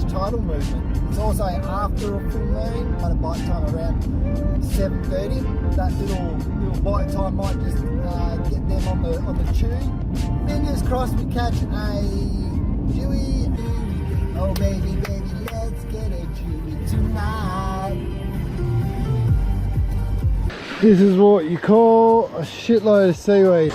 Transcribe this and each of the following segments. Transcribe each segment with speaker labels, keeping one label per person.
Speaker 1: tidal movement. It's also after a full moon, kind of bite time around 7:30. That little bite time might just get them on the tube. Fingers crossed we catch a Dewey. Oh baby, baby, let's get a Dewey tonight. This is what you call a shitload of seaweed.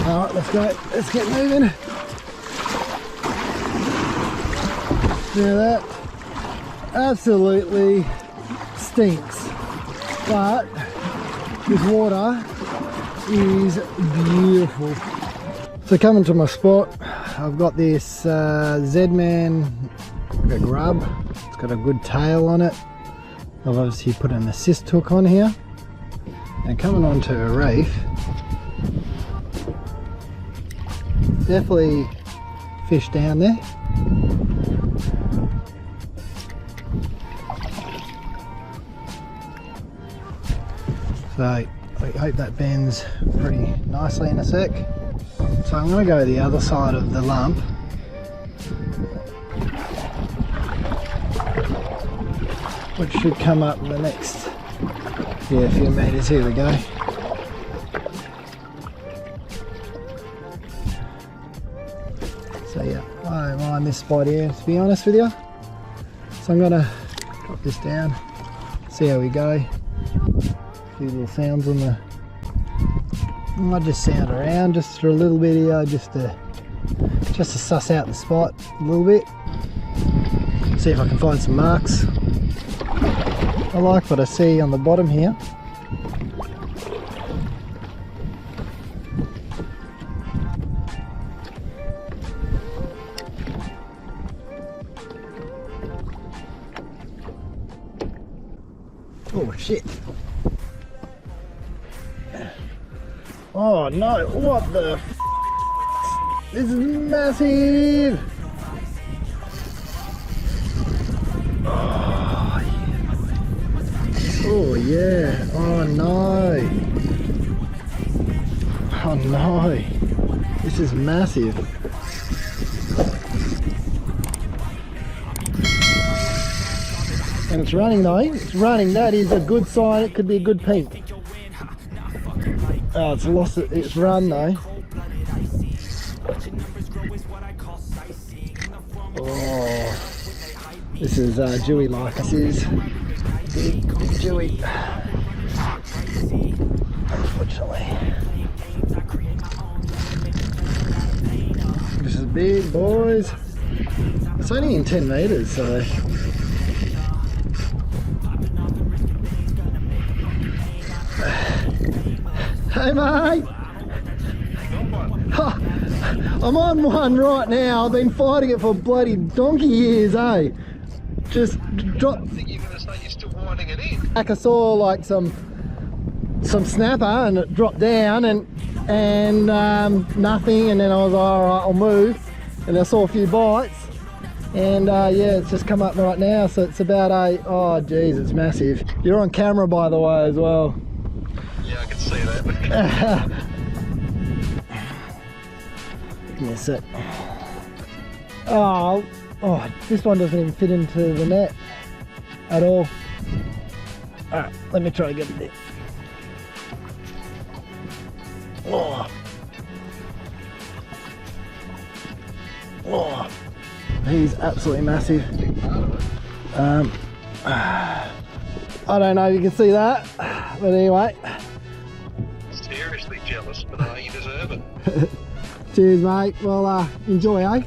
Speaker 1: Alright, let's go. Let's get moving. Yeah, that absolutely stinks. But this water is beautiful. So coming to my spot, I've got this Z-Man grub. It's got a good tail on it. I've obviously put an assist hook on here. And coming onto a reef, definitely fish down there. So I hope that bends pretty nicely in a sec. So I'm going to go the other side of the lump. Which should come up in the next few meters. Here we go. So yeah, I don't mind this spot here, to be honest with you. So I'm going to drop this down, see how we go. A few little sounds on the... I might just sound around just for a little bit here, just to suss out the spot a little bit. See if I can find some marks. I like what I see on the bottom here. Oh shit. Oh no, what the f***? This is massive! Oh yeah, oh no. Oh no. This is massive. And it's running though, it's running. That is a good sign, it could be a good pink. Oh, it's lost its run though. Oh, this is Dewey like. This is big Dewey. Unfortunately. This is big, boys. It's only in 10 meters, so. Hey mate! Oh, I'm on one right now. I've been fighting it for bloody donkey years, eh? Just drop. I think you're going to say you're still winding it in. Like I saw like some snapper and it dropped down and nothing, and then I was like, alright, I'll move. And I saw a few bites, and yeah, it's just come up right now. So it's about oh geez, it's massive. You're on camera by the way as well.
Speaker 2: Yeah, I can see that.
Speaker 1: Give me a sec. Oh, this one doesn't even fit into the net at all. Alright, let me try to get it there. Oh. Oh. He's absolutely massive. I don't know if you can see that, but anyway.
Speaker 2: Seriously jealous, but you deserve it.
Speaker 1: Cheers mate, well enjoy, eh?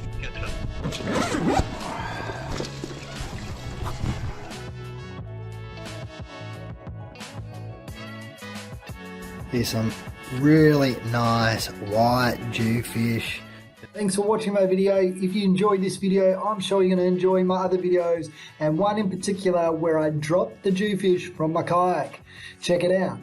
Speaker 1: Here's some really nice white Dhufish. Thanks for watching my video. If you enjoyed this video, I'm sure you're going to enjoy my other videos, and one in particular where I dropped the Dhufish from my kayak. Check it out.